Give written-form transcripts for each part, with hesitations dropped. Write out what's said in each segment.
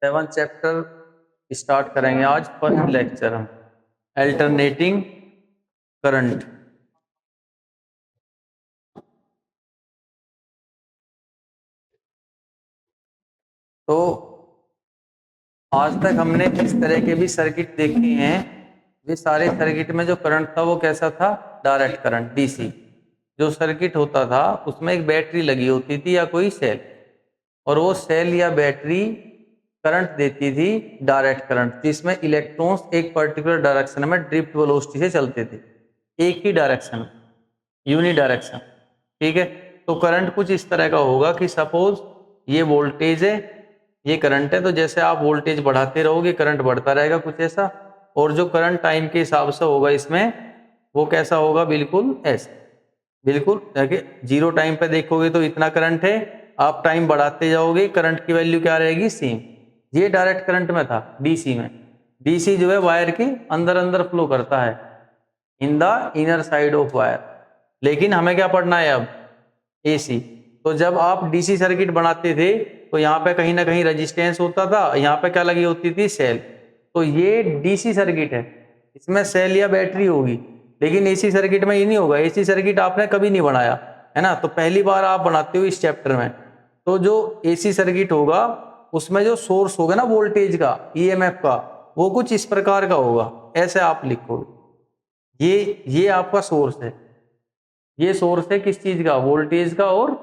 7 chapter start करेंगे आज। First lecture हम अल्टरनेटिंग करंट। तो आज तक हमने किस तरह के भी सर्किट देखे हैं, वे सारे सर्किट में जो करंट था वो कैसा था? Direct current, DC. जो सर्किट होता था उसमें एक बैटरी लगी होती थी या कोई सेल, और वो सेल या बैटरी करंट देती थी डायरेक्ट करंट, जिसमें इलेक्ट्रॉन्स एक पर्टिकुलर डायरेक्शन में ड्रिफ्ट वेलोसिटी से चलते थे, एक ही डायरेक्शन, यूनि डायरेक्शन। ठीक है, तो करंट कुछ इस तरह का होगा कि सपोज ये वोल्टेज है, ये करंट है, तो जैसे आप वोल्टेज बढ़ाते रहोगे करंट बढ़ता रहेगा, कुछ ऐसा। और जो करंट टाइम के हिसाब से होगा इसमें, वो कैसा होगा? बिल्कुल ऐसा, बिल्कुल। देखिए, जीरो टाइम पे देखोगे तो इतना करंट है, आप टाइम बढ़ाते जाओगे करंट की वैल्यू क्या रहेगी? सेम। ये डायरेक्ट करंट में था। डीसी में, डीसी जो है वायर के अंदर अंदर फ्लो करता है, in the inner side of wire. लेकिन हमें क्या पढ़ना है अब? एसी। तो जब आप डीसी सर्किट बनाते थे तो यहाँ पे कहीं ना कहीं रेजिस्टेंस होता था, यहाँ पे क्या लगी होती थी? सेल। तो ये डीसी सर्किट है, इसमें सेल या बैटरी होगी। लेकिन एसी सर्किट में ये नहीं होगा। एसी सर्किट आपने कभी नहीं बनाया है ना, तो पहली बार आप बनाते हो इस चैप्टर में। तो जो एसी सर्किट होगा उसमें जो सोर्स होगा ना वोल्टेज का, ईएमएफ का, वो कुछ इस प्रकार का होगा, ऐसे आप लिखोगे। ये आपका सोर्स है, ये सोर्स है किस चीज का? वोल्टेज का और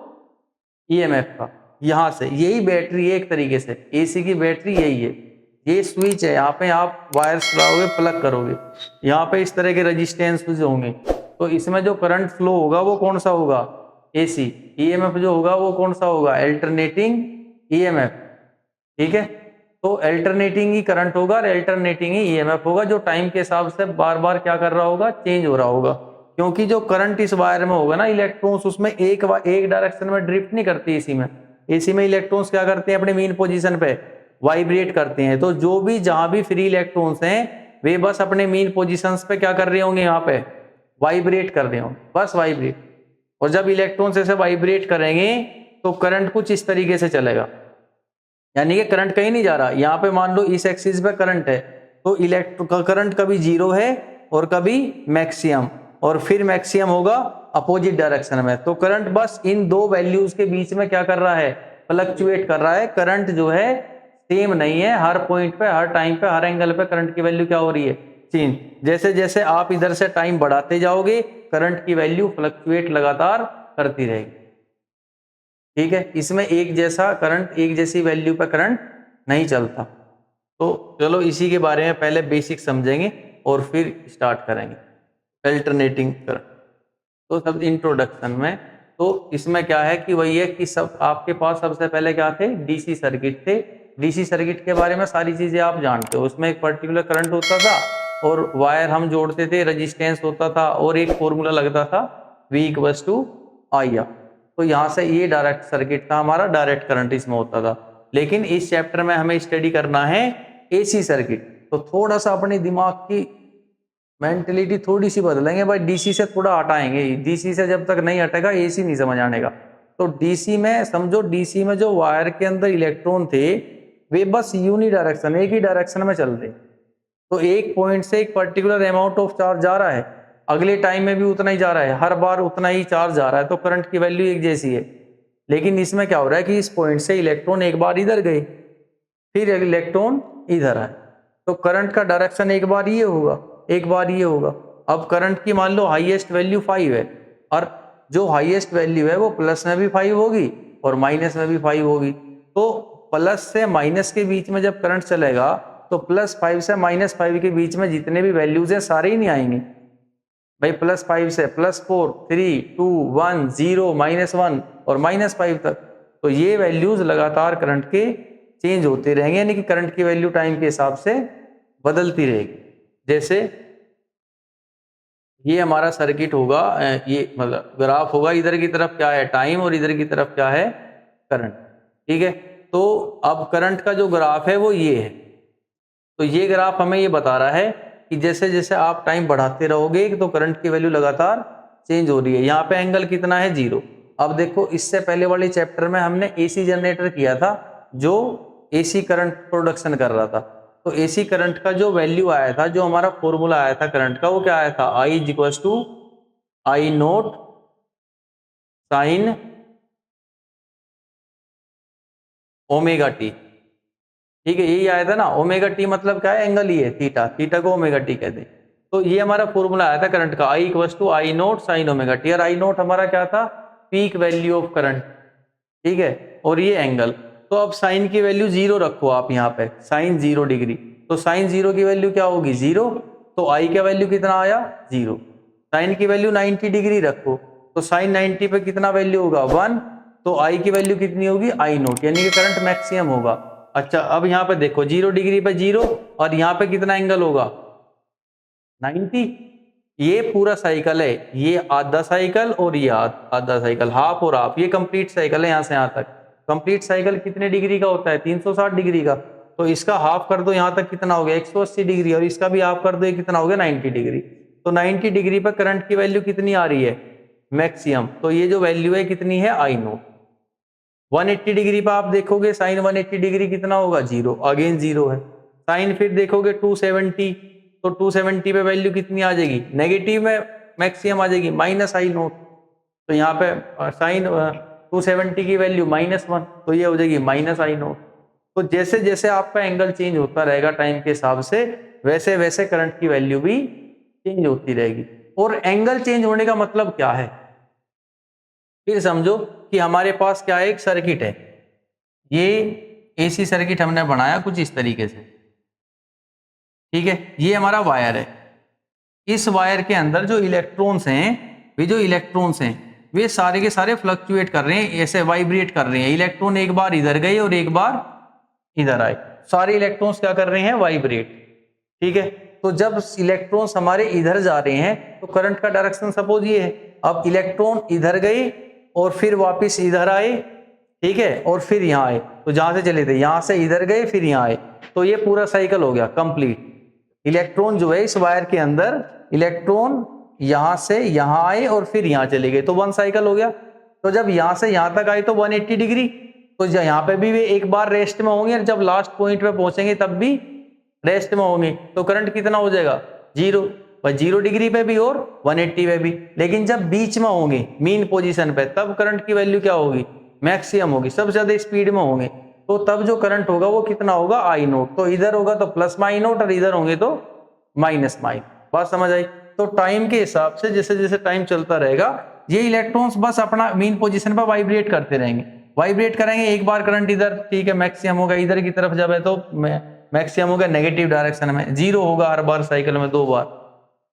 ईएमएफ का। यहां से यही बैटरी है, एक तरीके से एसी की बैटरी यही है। ये स्विच है, यहाँ पे आप वायर्स लगाओगे, प्लग करोगे, यहाँ पे इस तरह के रेजिस्टेंस होंगे, तो इसमें जो करंट फ्लो होगा वो कौन सा होगा? एसी। ईएमएफ जो होगा वो कौन सा होगा? Alternating EMF. ठीक है, तो अल्टरनेटिंग ही करंट होगा और अल्टरनेटिंग ही ईएमएफ होगा, जो टाइम के हिसाब से बार बार क्या कर रहा होगा? चेंज हो रहा होगा। क्योंकि जो करंट इस वायर में होगा ना, इलेक्ट्रॉन्स उसमें एक डायरेक्शन में ड्रिफ्ट नहीं करती। एसी में, एसी में इलेक्ट्रॉन्स क्या करते हैं? अपने मेन पोजीशन पे वाइब्रेट करते हैं। तो जो भी जहां भी फ्री इलेक्ट्रॉन्स हैं वे बस अपने मेन पोजीशंस पे क्या कर रहे होंगे? यहाँ पे वाइब्रेट कर रहे होंगे, बस वाइब्रेट। और जब इलेक्ट्रॉन्स ऐसे वाइब्रेट करेंगे तो करंट कुछ इस तरीके से चलेगा, यानी कि करंट कहीं नहीं जा रहा। यहाँ पे मान लो इस एक्सिस पे करंट है, तो करंट कभी जीरो है और कभी मैक्सिमम, और फिर मैक्सिमम होगा अपोजिट डायरेक्शन में। तो करंट बस इन दो वैल्यूज के बीच में क्या कर रहा है? फ्लक्चुएट कर रहा है। करंट जो है सेम नहीं है, हर पॉइंट पे, हर टाइम पे, हर एंगल पे करंट की वैल्यू क्या हो रही है? चेंज। जैसे जैसे आप इधर से टाइम बढ़ाते जाओगे करंट की वैल्यू फ्लक्चुएट लगातार करती रहेगी। ठीक है, इसमें एक जैसा करंट, एक जैसी वैल्यू पे करंट नहीं चलता। तो चलो इसी के बारे में पहले बेसिक समझेंगे और फिर स्टार्ट करेंगे अल्टरनेटिंग करंट। तो सब इंट्रोडक्शन में, तो इसमें क्या है कि वही है कि सब आपके पास सबसे पहले क्या थे? डीसी सर्किट थे। डीसी सर्किट के बारे में सारी चीजें आप जानते हो। उसमें एक पर्टिकुलर करंट होता था और वायर हम जोड़ते थे, रेजिस्टेंस होता था, और एक फॉर्मूला लगता था V इक्वल्स टू IR। तो यहाँ से ये डायरेक्ट सर्किट था हमारा, डायरेक्ट करंट इसमें होता था। लेकिन इस चैप्टर में हमें स्टडी करना है एसी सर्किट, तो थोड़ा सा अपने दिमाग की मेंटलिटी थोड़ी सी बदलेंगे भाई। डीसी से थोड़ा हटाएंगे, डीसी से जब तक नहीं हटेगा एसी नहीं समझ आने का। तो डीसी में समझो, डीसी में जो वायर के अंदर इलेक्ट्रॉन थे वे बस यूनि डायरेक्शन, एक ही डायरेक्शन में चल रहे। तो एक पॉइंट से एक पर्टिकुलर अमाउंट ऑफ चार्ज जा रहा है, अगले टाइम में भी उतना ही जा रहा है, हर बार उतना ही चार्ज जा रहा है, तो करंट की वैल्यू एक जैसी है। लेकिन इसमें क्या हो रहा है कि इस पॉइंट से इलेक्ट्रॉन एक बार इधर गए, फिर इलेक्ट्रॉन इधर आए, तो करंट का डायरेक्शन एक बार ये होगा, एक बार ये होगा। अब करंट की मान लो हाईएस्ट वैल्यू 5 है, और जो हाईएस्ट वैल्यू है वो प्लस में भी 5 होगी और माइनस में भी 5 होगी। तो प्लस से माइनस के बीच में जब करंट चलेगा तो +5 से -5 के बीच में जितने भी वैल्यूज हैं सारे ही नहीं आएंगे भाई। +5 से +4, 3, 2, 1, 0, -1 और -5 तक। तो ये वैल्यूज लगातार करंट के चेंज होते रहेंगे, यानी कि करंट की वैल्यू टाइम के हिसाब से बदलती रहेगी। जैसे ये हमारा सर्किट होगा, ये मतलब ग्राफ होगा, इधर की तरफ क्या है? टाइम, और इधर की तरफ क्या है? करंट। ठीक है, तो अब करंट का जो ग्राफ है वो ये है। तो ये ग्राफ हमें ये बता रहा है कि जैसे जैसे आप टाइम बढ़ाते रहोगे तो करंट की वैल्यू लगातार चेंज हो रही है। यहाँ पे एंगल कितना है? 0। अब देखो, इससे पहले वाले चैप्टर में हमने एसी जनरेटर किया था, जो एसी करंट प्रोडक्शन कर रहा था। तो एसी करंट का जो वैल्यू आया था, जो हमारा फॉर्मूला आया था करंट का, वो क्या आया था, I is equal to I naught sine omega T. ठीक है, यही आया था ना। ओमेगा टी मतलब क्या है, एंगल ही है थीटा, थीटा को ओमेगा टी कहते हैं। तो ये हमारा फॉर्मूला आया था करंट का, I equal to I naught sine omega T. और आई नोट हमारा क्या था, पीक वैल्यू ऑफ करंट। ठीक है, और ये एंगल। तो अब साइन की वैल्यू 0 रखो आप यहाँ पे, साइन 0 डिग्री। तो साइन 0 की वैल्यू क्या होगी, 0। तो आई का वैल्यू कितना आया, 0। साइन की वैल्यू 90 डिग्री रखो, तो साइन 90 पे कितना वैल्यू होगा, 1। तो आई की वैल्यू कितनी होगी, आई नोट, यानी कि करंट मैक्सिमम होगा। अच्छा, अब यहाँ पे देखो 0 डिग्री पे 0, और यहाँ पे कितना एंगल होगा, 90। ये पूरा साइकिल है, ये आधा साइकिल और ये आधा साइकिल, हाफ और हाफ, ये कंप्लीट साइकिल है यहाँ से यहाँ तक। कंप्लीट साइकिल कितने डिग्री का होता है, 360 डिग्री का। तो इसका हाफ कर दो यहाँ तक, कितना हो गया, 180 डिग्री। और इसका भी हाफ कर दो, ये कितना हो गया, 90 डिग्री। तो 90 डिग्री पर करंट की वैल्यू कितनी आ रही है, मैक्सिमम। तो ये जो वैल्यू है कितनी है, आई नोट। 180 डिग्री पर आप देखोगे साइन 180 डिग्री कितना होगा, 0, अगेन 0 है। साइन फिर देखोगे 270, तो 270 पे वैल्यू कितनी आ जाएगी, नेगेटिव में मैक्सिमम आ जाएगी, माइनस आई नोट। तो यहाँ पे साइन 270 की वैल्यू -1, तो ये हो जाएगी माइनस आई नोट। तो जैसे जैसे आपका एंगल चेंज होता रहेगा टाइम के हिसाब से, वैसे वैसे करंट की वैल्यू भी चेंज होती रहेगी। और एंगल चेंज होने का मतलब क्या है, फिर समझो कि हमारे पास क्या है, एक सर्किट है। ये एसी सर्किट हमने बनाया कुछ इस तरीके से। ठीक है, ये हमारा वायर है। इस वायर के अंदर जो इलेक्ट्रॉन्स हैं, वे सारे के सारे फ्लक्चुएट कर रहे हैं, ऐसे वाइब्रेट कर रहे हैं। इलेक्ट्रॉन एक बार इधर गए और एक बार इधर आए, सारे इलेक्ट्रॉन्स क्या कर रहे हैं, वाइब्रेट। ठीक है, तो जब इलेक्ट्रॉन्स हमारे इधर जा रहे हैं तो करंट का डायरेक्शन सपोज ये है। अब इलेक्ट्रॉन इधर गए और फिर वापस इधर आए, ठीक है, और फिर यहाँ आए। तो जहां से चले थे, यहां से इधर गए फिर यहाँ आए, तो ये पूरा साइकिल हो गया कंप्लीट। इलेक्ट्रॉन जो है इस वायर के अंदर, इलेक्ट्रॉन यहां से यहाँ आए और फिर यहाँ चले गए, तो 1 साइकिल हो गया। तो जब यहां से यहां तक आए तो 180 डिग्री। तो यहाँ पे भी वे एक बार रेस्ट में होंगे, और जब लास्ट पॉइंट पे पहुंचेंगे तब भी रेस्ट में होंगे। तो करंट कितना हो जाएगा, 0। पर 0 डिग्री पे भी और 180 पे भी। लेकिन जब बीच में होंगे, मीन पोजीशन पे, तब करंट की वैल्यू क्या होगी, मैक्सिमम होगी, सबसे ज्यादा स्पीड में होंगे। तो तब जो करंट होगा वो कितना होगा, आई नोट। तो इधर होगा तो प्लस माई नोट, और इधर होंगे तो माइनस माई। बात समझ आई। तो टाइम के हिसाब से जैसे जैसे टाइम चलता रहेगा, ये इलेक्ट्रॉन्स बस अपना मीन पोजीशन पर वाइब्रेट करते रहेंगे, वाइब्रेट करेंगे। एक बार करंट इधर, ठीक है, मैक्सिमम होगा, इधर की तरफ जब है तो मैक्सिमम होगा नेगेटिव डायरेक्शन में, 0 होगा हर बार साइकिल में 2 बार।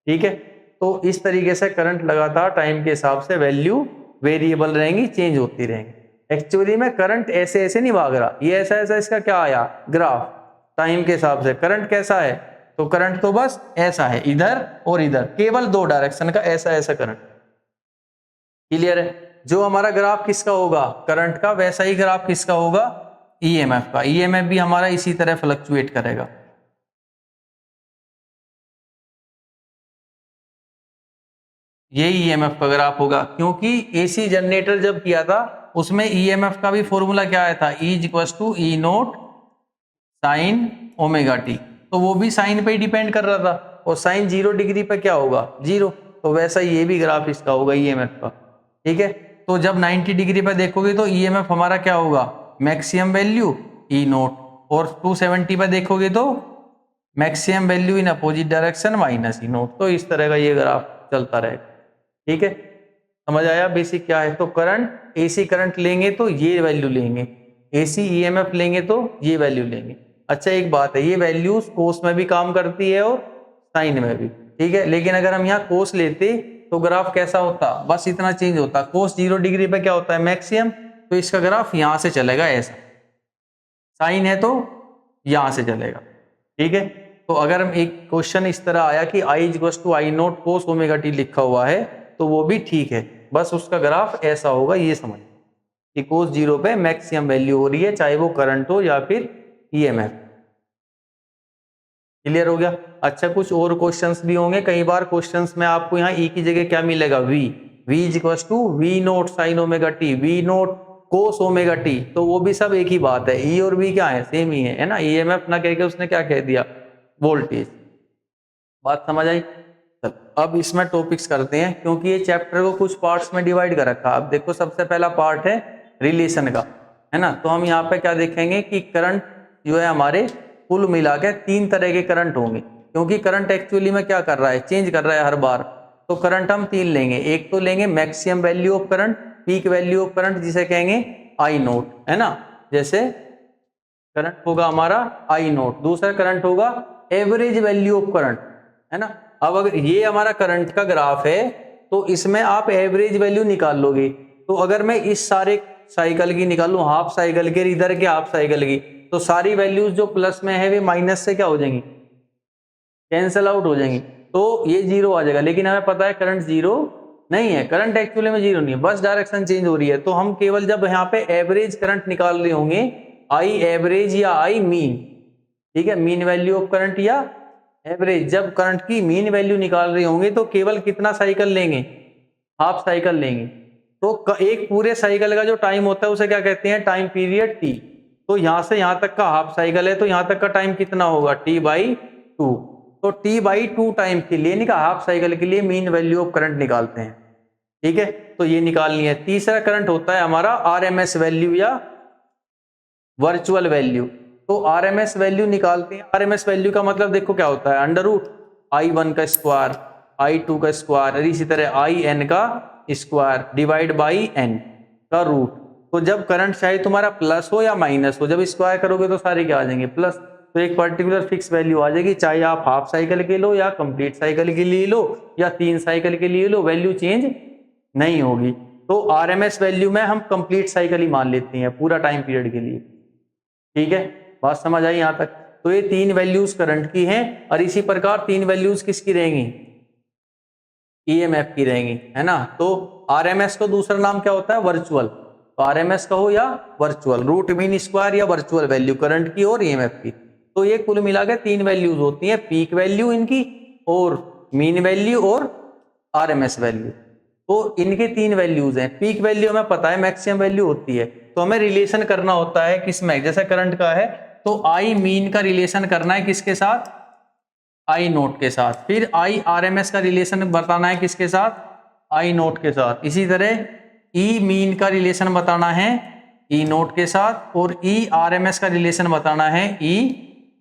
ठीक है, तो इस तरीके से करंट लगातार टाइम के हिसाब से वैल्यू वेरिएबल रहेंगी, चेंज होती रहेंगी। एक्चुअली में करंट ऐसे ऐसे नहीं भाग रहा, ये ऐसा ऐसा इसका क्या आया, ग्राफ। टाइम के हिसाब से करंट कैसा है, तो करंट तो बस ऐसा है, इधर और इधर, केवल 2 डायरेक्शन का ऐसा ऐसा करंट। क्लियर है। जो हमारा ग्राफ किसका होगा, करंट का, वैसा ही ग्राफ किसका होगा, ईएमएफ का। ईएमएफ भी हमारा इसी तरह फ्लक्चुएट करेगा। यही ईएमएफ का ग्राफ होगा, क्योंकि एसी जनरेटर जब किया था उसमें ईएमएफ का भी फॉर्मूला क्या आया था, E equal to E naught sine omega T. तो वो भी साइन पे ही डिपेंड कर रहा था, और साइन 0 डिग्री पे क्या होगा, 0। तो वैसा ये भी ग्राफ इसका होगा ईएमएफ का। ठीक है, तो जब 90 डिग्री पे देखोगे तो ईएमएफ हमारा क्या होगा, मैक्सिमम वैल्यू ई नोट, और 270 पे देखोगे तो maximum value in opposite direction minus E note. तो इस तरह का ये ग्राफ चलता रहेगा। ठीक है, समझ आया बेसिक क्या है। तो करंट, एसी करंट लेंगे तो ये वैल्यू लेंगे, एसी ईएमएफ लेंगे तो ये वैल्यू लेंगे। अच्छा, एक बात है, ये वैल्यूज कोस में भी काम करती है और साइन में भी। ठीक है, लेकिन अगर हम यहाँ कोस लेते तो ग्राफ कैसा होता, बस इतना चेंज होता। कोस 0 डिग्री पे क्या होता है, मैक्सिमम। तो इसका ग्राफ यहां से चलेगा ऐसा, साइन है तो यहां से चलेगा। ठीक है, तो अगर हम एक क्वेश्चन इस तरह आया कि I equal to I naught cos omega T लिखा हुआ है, तो वो भी ठीक है, बस उसका ग्राफ ऐसा होगा, ये समझ कि कोस 0 पे मैक्सिमम वैल्यू हो रही है, चाहे वो करंट हो या फिर ईएमएफ। क्लियर हो गया। अच्छा, कुछ और क्वेश्चंस भी होंगे। कई बार क्वेश्चंस में आपको यहाँ ई की जगह क्या मिलेगा, V. V is equal to V naught sine omega T. V naught cos omega T, तो वो भी सब एक ही बात है, ई और बी क्या है, सेम ही है ना, ईएमएफ ना कह के उसने क्या कह दिया, वोल्टेज। बात समझ आई। चल अब इसमें टॉपिक्स करते हैं, क्योंकि ये चैप्टर को कुछ पार्ट्स में डिवाइड कर रखा। अब देखो सबसे पहला पार्ट है रिलेशन का, है ना। तो हम यहाँ पे क्या देखेंगे कि करंट जो है हमारे कुल मिला के 3 तरह के करंट होंगे, क्योंकि करंट एक्चुअली में क्या कर रहा है, चेंज कर रहा है हर बार। तो करंट हम 3 लेंगे, एक तो लेंगे maximum value of current, peak value of current जिसे कहेंगे आई नोट, है ना। जैसे करंट होगा हमारा आई नोट, दूसरा करंट होगा एवरेज वैल्यू ऑफ करंट, है ना। अब अगर ये हमारा करंट का ग्राफ है तो इसमें आप एवरेज वैल्यू निकाल लोगे। तो अगर मैं इस सारे साइकिल की निकालूं, हाफ साइकिल के, इधर के हाफ साइकिल की, तो सारी वैल्यूज जो प्लस में है वे माइनस से क्या हो जाएंगी, कैंसल आउट हो जाएंगी, तो ये जीरो आ जाएगा। लेकिन हमें पता है करंट जीरो नहीं है, करंट एक्चुअली में जीरो नहीं है, बस डायरेक्शन चेंज हो रही है। तो हम केवल जब यहाँ पे एवरेज करंट निकाल रहे होंगे, आई एवरेज या आई मीन, ठीक है, मीन वैल्यू ऑफ करंट या एवरेज, जब करंट की मीन वैल्यू निकाल रहे होंगे तो केवल कितना साइकिल लेंगे, हाफ साइकिल लेंगे। तो एक पूरे साइकिल का जो टाइम होता है उसे क्या कहते हैं, टाइम पीरियड टी। तो यहां से यहां तक का हाफ साइकिल है, तो यहां तक का टाइम कितना होगा, T/2। तो T/2 टाइम के लिए निकाल, हाफ साइकिल के लिए मीन वैल्यू ऑफ करंट निकालते हैं, ठीक है। तो ये निकालनी है। तीसरा करंट होता है हमारा आरएमएस वैल्यू या वर्चुअल वैल्यू। तो आरएमएस वैल्यू निकालते हैं। आरएमएस वैल्यू का मतलब देखो क्या होता है, अंडर रूट I1 का स्क्वायर, I2 का स्क्वायर, और इसी तरह IN का स्क्वायर डिवाइड बाई n का रूट। तो जब करंट चाहे तुम्हारा प्लस हो या माइनस हो, जब स्क्वायर करोगे तो सारे क्या आ जाएंगे, प्लस। तो एक पर्टिकुलर फिक्स वैल्यू आ जाएगी, चाहे आप हाफ साइकिल के लो या कंप्लीट साइकिल के लिए लो या 3 साइकिल के लिए लो, वैल्यू चेंज नहीं होगी। तो आरएमएस वैल्यू में हम कंप्लीट साइकिल ही मान लेते हैं पूरा टाइम पीरियड के लिए, ठीक है। बात समझ आई यहां तक। तो ये 3 वैल्यूज करंट की हैं, और इसी प्रकार 3 वैल्यूज किसकी रहेंगी, ईएमएफ की रहेंगी, है ना। तो आरएमएस को दूसरा नाम क्या होता है, वर्चुअल। तो आरएमएस कहो या वर्चुअल, रूट मीन स्क्वायर या वर्चुअल वैल्यू करंट की और ईएमएफ की। तो ये कुल मिला के 3 वैल्यूज होती हैं, पीक वैल्यू इनकी, और मीन वैल्यू और आरएमएस वैल्यू। तो इनके 3 वैल्यूज हैं। पीक वैल्यू हमें पता है मैक्सिमम वैल्यू होती है, तो हमें रिलेशन करना होता है किसमें, जैसे करंट का है तो आई मीन का रिलेशन करना है किसके साथ, आई नोट के साथ। फिर आई आरएमएस का रिलेशन बताना है किसके साथ, आई नोट के साथ। इसी तरह ई मीन का रिलेशन बताना है ई नोट के साथ, और ई आरएमएस का रिलेशन बताना है ई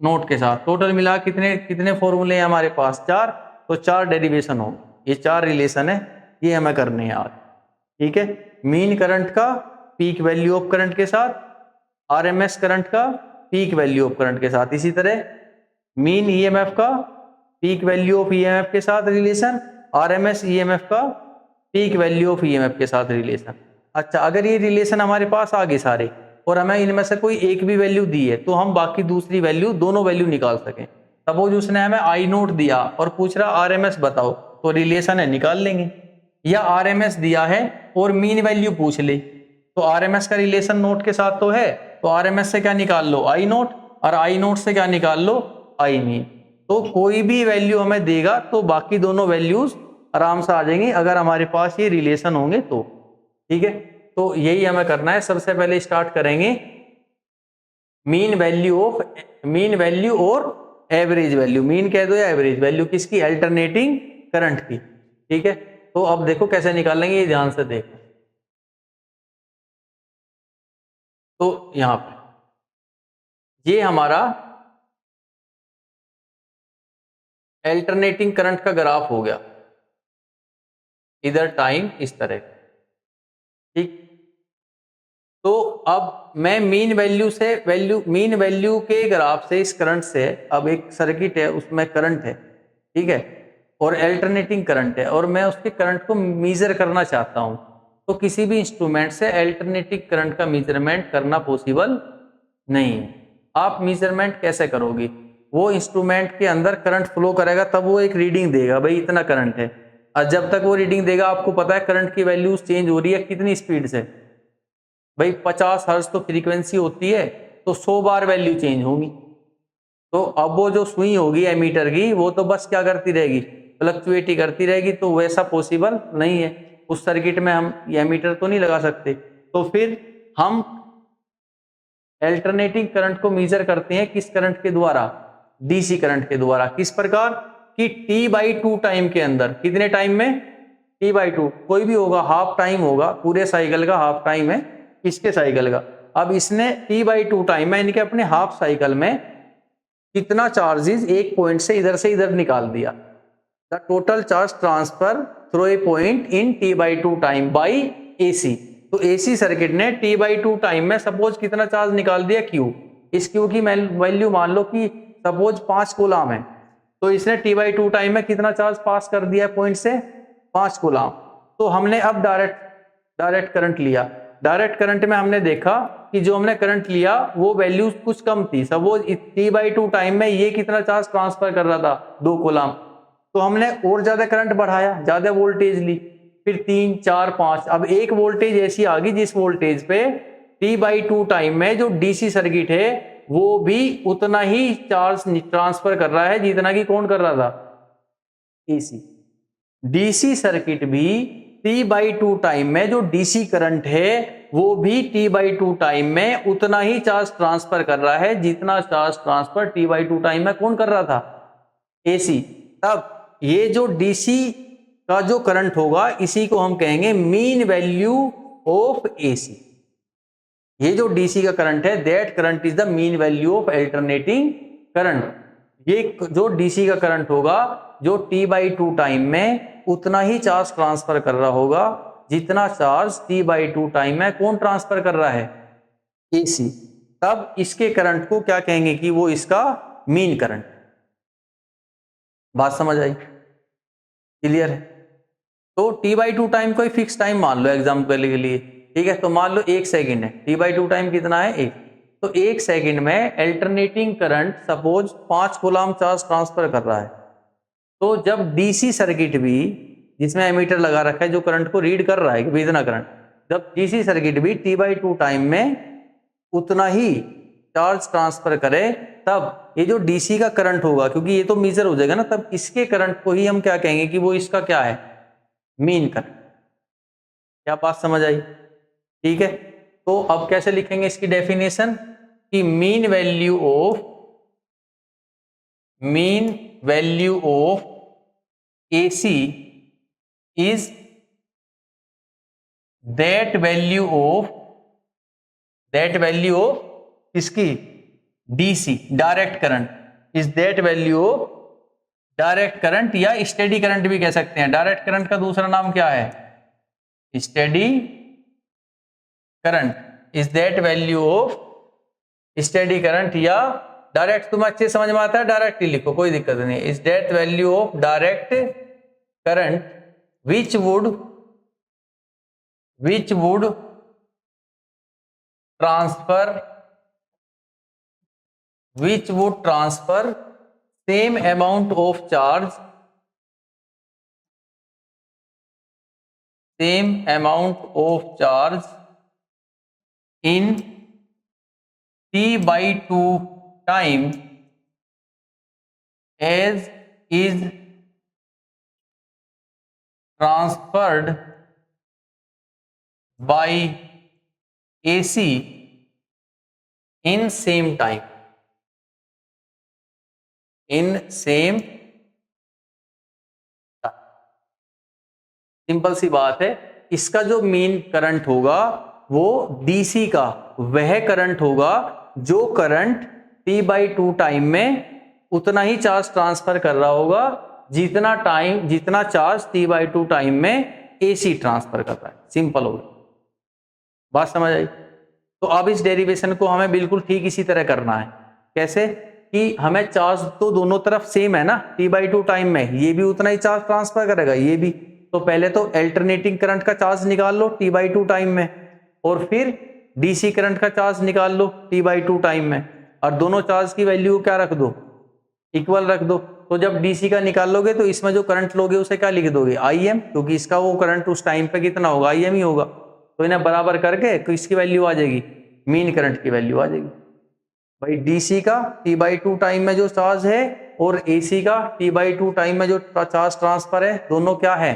नोट के साथ। टोटल मिला कितने कितने फॉर्मूले हैं हमारे पास, 4। तो 4 डेरिवेशन हो, ये 4 रिलेशन है, ये हमें करने हैं आज, ठीक है। मीन करंट का पीक वैल्यू ऑफ करंट के साथ, आरएमएस करंट का पीक वैल्यू ऑफ करंट के साथ, इसी तरह मीन ईएमएफ का पीक वैल्यू ऑफ ईएमएफ के साथ रिलेशन, आरएमएस ईएमएफ का पीक वैल्यू ऑफ ईएमएफ के साथ रिलेशन। अच्छा, अगर ये रिलेशन हमारे पास आ गए सारे और हमें इनमें से कोई एक भी वैल्यू दी है, तो हम बाकी दूसरी वैल्यू, दोनों वैल्यू निकाल सकें। सपोज उसने हमें आई नोट दिया और पूछ रहा आरएमएस बताओ, तो रिलेशन है, निकाल लेंगे। या आरएमएस दिया है और मीन वैल्यू पूछ ले, तो आरएमएस का रिलेशन नोट के साथ तो है, तो आरएमएस से क्या निकाल लो, आई नोट, और आई नोट से क्या निकाल लो, आई मीन। तो कोई भी वैल्यू हमें देगा तो बाकी दोनों वैल्यूज आराम से आ जाएंगी, अगर हमारे पास ये रिलेशन होंगे तो, ठीक है। तो यही हमें करना है। सबसे पहले स्टार्ट करेंगे मीन वैल्यू और एवरेज वैल्यू। मीन कह दो या एवरेज वैल्यू किसकी, अल्टरनेटिंग करंट की, ठीक है। तो अब देखो कैसे निकालेंगे, ये ध्यान से देखो। तो यहां पे ये हमारा अल्टरनेटिंग करंट का ग्राफ हो गया, इधर टाइम इस तरह, ठीक। तो अब मैं मीन वैल्यू के ग्राफ से, इस करंट से, अब एक सर्किट है उसमें करंट है, ठीक है, और अल्टरनेटिंग करंट है, और मैं उसके करंट को मेजर करना चाहता हूं। तो किसी भी इंस्ट्रूमेंट से अल्टरनेटिंग करंट का मेजरमेंट करना पॉसिबल नहीं है। आप मेजरमेंट कैसे करोगे, वो इंस्ट्रूमेंट के अंदर करंट फ्लो करेगा, तब वो एक रीडिंग देगा, भाई इतना करंट है। और जब तक वो रीडिंग देगा, आपको पता है करंट की वैल्यूज चेंज हो रही है कितनी स्पीड से, भाई 50 हर्ट्ज तो फ्रीक्वेंसी होती है, तो 100 बार वैल्यू चेंज होगी। तो अब वो जो सुई होगी एमीटर की, वो तो बस क्या करती रहेगी, फ्लक्चुएट ही करती रहेगी। तो वैसा पॉसिबल नहीं है, उस सर्किट में हम एमीटर तो नहीं लगा सकते। तो फिर हम अल्टरनेटिंग करंट को मेजर करते हैं किस करंट के द्वारा? डीसी करंट के द्वारा। किस प्रकार कि T/2 टाइम के अंदर। कितने टाइम में? T/2, कोई भी होगा, हाफ टाइम होगा, पूरे साइकिल का हाफ टाइम है इसके साइकिल का। अब इसने T/2 टाइम में इनके अपने हाफ साइकिल में कितना चार्जेस एक पॉइंट से इधर निकाल दिया। The total charge transfer through a point in T/2 time by AC। तो AC सर्किट ने T/2 टाइम में सपोज कितना चार्ज निकाल दिया? Q। इस Q की वैल्यू मान लो कि सपोज 5 कूलाम है, तो इसने T/2 टाइम में कितना चार्ज पास कर दिया पॉइंट से? 5 कूलाम। तो हमने अब डायरेक्ट करंट लिया। डायरेक्ट करंट में हमने देखा कि जो हमने करंट लिया वो वैल्यू कुछ कम थी। सपोज T/2 टाइम में ये कितना चार्ज ट्रांसफर कर रहा था? 2 कूलाम। तो हमने और ज्यादा करंट बढ़ाया, ज्यादा वोल्टेज ली, फिर 3, 4, 5। अब एक वोल्टेज ऐसी आ गई जिस वोल्टेज पे T/2 टाइम में जो डीसी सर्किट है वो भी उतना ही चार्ज ट्रांसफर कर रहा है जितना कि कौन कर रहा था? एसी। डीसी सर्किट भी T/2 टाइम में जो डीसी करंट है वो भी T/2 टाइम में उतना ही चार्ज ट्रांसफर कर रहा है जितना चार्ज ट्रांसफर T/2 टाइम में कौन कर रहा था? एसी। तब ये जो डीसी का जो करंट होगा इसी को हम कहेंगे मीन वैल्यू ऑफ एसी। ये जो डीसी का करंट है that current is the mean value of alternating current. ये जो डीसी का करंट होगा जो T/2 टाइम में उतना ही चार्ज ट्रांसफर कर रहा होगा जितना चार्ज T/2 टाइम में कौन ट्रांसफर कर रहा है? एसी। तब इसके करंट को क्या कहेंगे कि वो इसका मीन करंट। बात समझ आई? क्लियर है? तो T/2 टाइम कोई फिक्स टाइम मान लो एग्जांपल के लिए, ठीक है? तो मान लो 1 सेकंड है। T/2 टाइम कितना है? 1। तो 1 सेकंड में alternating current suppose 5 coulomb charge transfer कर रहा है। तो जब डीसी सर्किट भी, जिसमें एमीटर लगा रखा है जो करंट को रीड कर रहा है कि इतना करंट, जब डीसी सर्किट भी T/2 टाइम में उतना ही चार्ज ट्रांसफर करे तब ये जो डीसी का करंट होगा, क्योंकि ये तो मेजर हो जाएगा ना, तब इसके करंट को ही हम क्या कहेंगे कि वो इसका क्या है? Mean current. क्या बात समझ आई? ठीक है। तो अब कैसे लिखेंगे इसकी डेफिनेशन कि mean value of AC is that value of किसकी? DC, direct current is that value of direct current, या स्टेडी करंट भी कह सकते हैं। डायरेक्ट करंट का दूसरा नाम क्या है? Steady current is that value of steady current, या डायरेक्ट तुम्हें अच्छे समझ में आता है डायरेक्ट ही लिखो, कोई दिक्कत नहीं। Is that value of direct current which would transfer same amount of charge in T/2 time as is transferred by AC in same time, simple सी बात है। इसका जो मीन करंट होगा वो डीसी का वह करंट होगा जो करंट T/2 टाइम में उतना ही चार्ज ट्रांसफर कर रहा होगा जितना चार्ज T/2 टाइम में एसी ट्रांसफर कर रहा है। सिंपल हो गया, बात समझ आई? तो अब इस डेरिवेशन को हमें बिल्कुल ठीक इसी तरह करना है। कैसे कि हमें चार्ज तो दोनों तरफ सेम है ना, T/2 टाइम में ये भी उतना ही चार्ज ट्रांसफर करेगा, ये भी। तो पहले तो अल्टरनेटिंग करंट का चार्ज निकाल लो T/2 टाइम में, और फिर डीसी करंट का चार्ज निकाल लो T/2 टाइम में, और दोनों चार्ज की वैल्यू क्या रख दो? इक्वल रख दो। तो जब डीसी का निकाल लोगे तो इसमें जो करंट लोगे उसे क्या लिख दोगे? IM, क्योंकि इसका वो करंट उस टाइम पे कितना होगा? IM ही होगा। तो इन्हें बराबर करके तो इसकी वैल्यू आ जाएगी, मीन करंट की वैल्यू आ जाएगी। भाई डीसी का T/2 टाइम में जो चार्ज है और एसी का T/2 टाइम में जो चार्ज ट्रांसफर है, दोनों क्या है?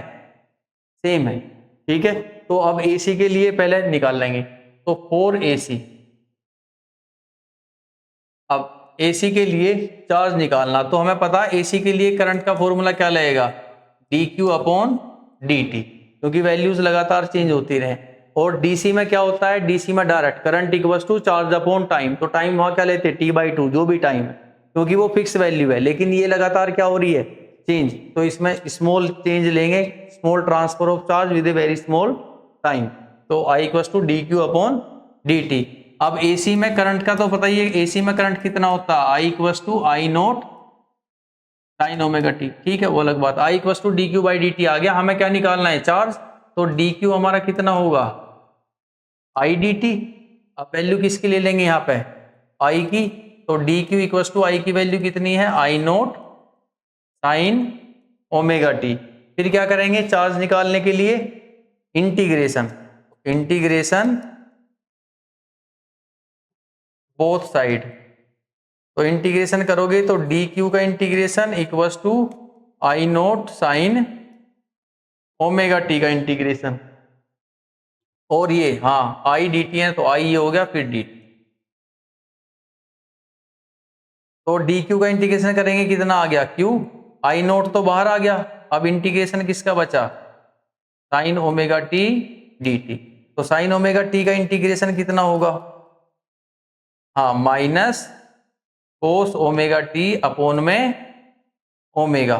सेम है। ठीक है। तो अब एसी के लिए पहले निकाल लेंगे। तो 4 AC। अब AC के लिए चार्ज निकालना, तो हमें पता है AC के लिए करंट का फॉर्मूला क्या लगेगा, dq अपॉन dt, क्योंकि वैल्यूज लगातार चेंज होती रहे। और DC में क्या होता है, DC में direct current equals to charge upon time, तो टाइम वहां क्या लेते हैं, T/2, जो भी टाइम है, क्योंकि वो फिक्स वैल्यू है। लेकिन ये लगातार क्या हो रही है, चेंज, तो इसमें स्मॉल चेंज लेंगे, small transfer of charge with a very small time, तो I equals to dq upon dt। अब AC में करंट का तो पता ही है, AC में करंट कितना होता है, I equals to I naught sine omega T, ठीक है, वो अलग बात। I equals to dq by dt आ गया। हमें क्या निकालना है, चार्ज, तो dq हमारा कितना होगा, I dt। अब वैल्यू किसकी ले लेंगे यहाँ पे, I की, तो dq इक्वल्स टू I की वैल्यू कितनी है, I naught sine omega T. फिर क्या करेंगे, चार्ज निकालने के लिए इंटीग्रेशन, इंटीग्रेशन बोथ साइड, तो इंटीग्रेशन करोगे तो dq का integration equals to I naught sine omega T का इंटीग्रेशन, और ये हाँ I dt है, तो I ये हो गया, फिर dt, तो dq का इंटीग्रेशन करेंगे कितना आ गया, q, I नॉट तो बाहर आ गया, अब इंटीग्रेशन किसका बचा, साइन ओमेगा टी dt, तो साइन ओमेगा टी का इंटीग्रेशन कितना होगा, हाँ minus cos omega T upon में ओमेगा।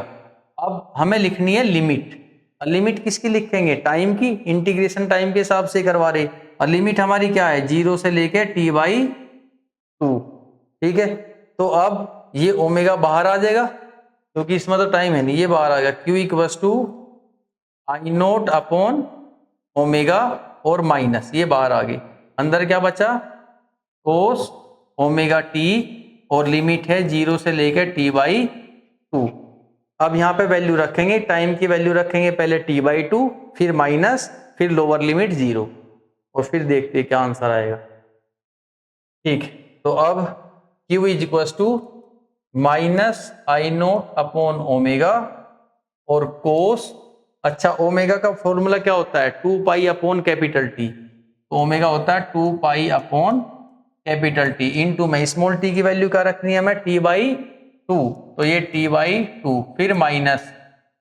अब हमें लिखनी है लिमिट, और लिमिट किसकी लिखेंगे, टाइम की, इंटीग्रेशन टाइम के हिसाब से करवा रहे, और लिमिट हमारी क्या है, 0 से लेके T/2, ठीक है। तो अब ये ओमेगा बाहर आ जाएगा, क्योंकि इसमें तो टाइम है नहीं, ये बाहर आ गया, Q equals to I naught upon omega, और माइनस ये बाहर आ गई, अंदर क्या बचा, कोस ओमेगा टी, और लिमिट है 0 से लेकर T/2। अब यहाँ पे वैल्यू रखेंगे, टाइम की वैल्यू रखेंगे पहले T/2, फिर माइनस, फिर लोअर लिमिट 0, और फिर देखते हैं क्या आंसर आएगा, ठीक। तो अब Q is equals to minus I naught upon omega और कोस, अच्छा ओमेगा का फॉर्मूला क्या होता है, 2 पाई अपॉन कैपिटल टी, तो ओमेगा होता है 2 pi upon capital T into में स्मॉल टी की वैल्यू क्या रखनी है हमें, T/2, तो ये T/2, फिर माइनस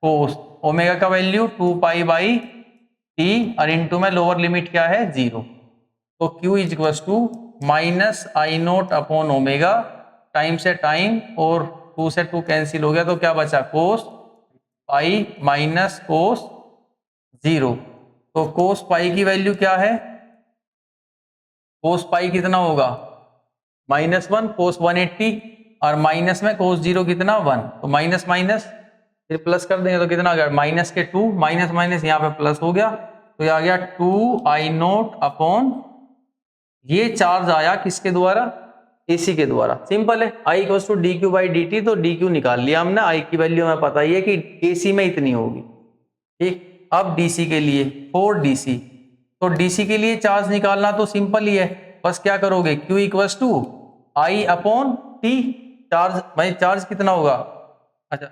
कोस ओमेगा का वैल्यू 2 पाई बाई टी, और इनटू में लोअर लिमिट क्या है 0, तो Q is equals to minus I naught upon omega, time से टाइम और 2 से 2 कैंसिल हो गया, तो क्या बचा, कोस पाई माइनस कोस 0, तो कोस पाई की वैल्यू क्या है, कोस पाई कितना होगा, -1, कोस 180, और माइनस में कोस 0 कितना 1, तो माइनस माइनस फिर प्लस कर देंगे तो कितना आ गया, माइनस के 2, माइनस माइनस यहाँ पे प्लस हो गया, तो ये आ गया 2 I नोट अपॉन, ये चार्ज आया किसके द्वारा, AC के द्वारा, सिंपल है, I equals to dq by dt, तो dq निकाल लिया हमने, I की वैल्यू हमें पता ही है कि AC में इतनी होगी, ठीक। अब DC के लिए 4 DC, तो DC के लिए चार्ज निकालना तो सिंपल ही है, बस क्या करोगे, Q equals to I upon T, charge भाई चार्ज कितना होगा, अच्छा